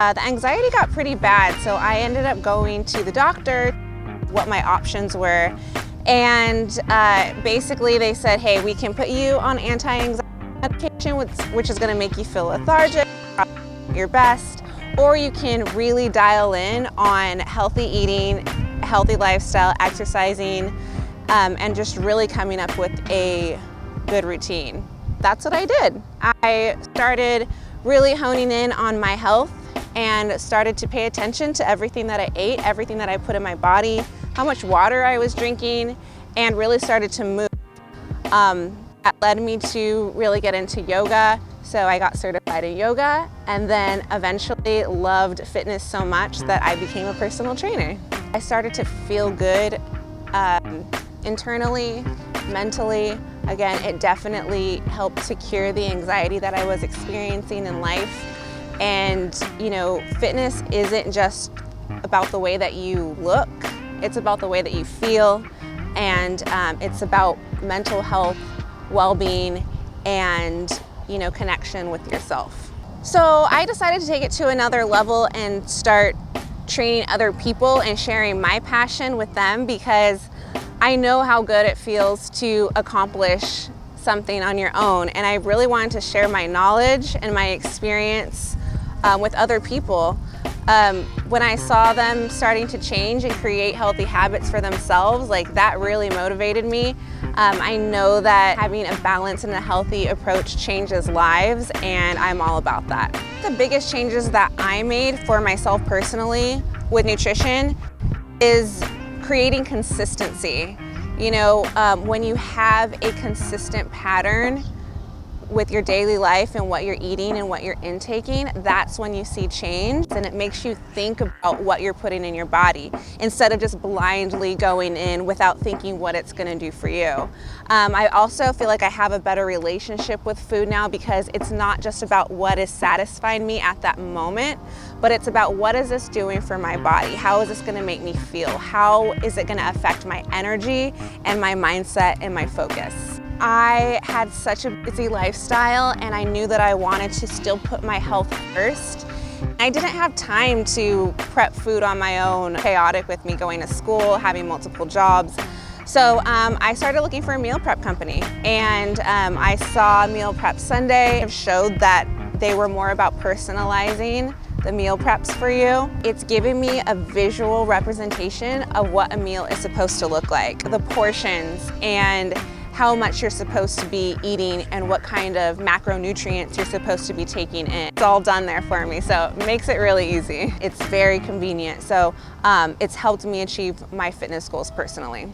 The anxiety got pretty bad, so I ended up going to the doctor, what my options were, and basically they said, hey, we can put you on anti-anxiety medication, which is going to make you feel lethargic, your best, or you can really dial in on healthy eating, healthy lifestyle, exercising, and just really coming up with a good routine. That's what I did. I started really honing in on my health and started to pay attention to everything that I ate, everything that I put in my body, how much water I was drinking, and really started to move. That led me to really get into yoga. So I got certified in yoga and then eventually loved fitness so much that I became a personal trainer. I started to feel good internally, mentally. Again, it definitely helped to cure the anxiety that I was experiencing in life. And you know, fitness isn't just about the way that you look, it's about the way that you feel, and it's about mental health, well-being, and you know, connection with yourself. So I decided to take it to another level and start training other people and sharing my passion with them, because I know how good it feels to accomplish something on your own, and I really wanted to share my knowledge and my experience with other people. When I saw them starting to change and create healthy habits for themselves, like that really motivated me. I know that having a balanced and a healthy approach changes lives, and I'm all about that. The biggest changes that I made for myself personally with nutrition is creating consistency. You know, when you have a consistent pattern with your daily life and what you're eating and what you're intaking, that's when you see change, and it makes you think about what you're putting in your body instead of just blindly going in without thinking what it's going to do for you. I also feel like I have a better relationship with food now, because it's not just about what is satisfying me at that moment, but it's about what is this doing for my body? How is this going to make me feel? How is it going to affect my energy and my mindset and my focus? I had such a busy lifestyle, and I knew that I wanted to still put my health first. I didn't have time to prep food on my own, chaotic with me going to school, having multiple jobs. So I started looking for a meal prep company, and I saw Meal Prep Sunday. It showed that they were more about personalizing the meal preps for you. It's giving me a visual representation of what a meal is supposed to look like, the portions, and how much you're supposed to be eating and what kind of macronutrients you're supposed to be taking in. It's all done there for me, so it makes it really easy. It's very convenient, so it's helped me achieve my fitness goals personally.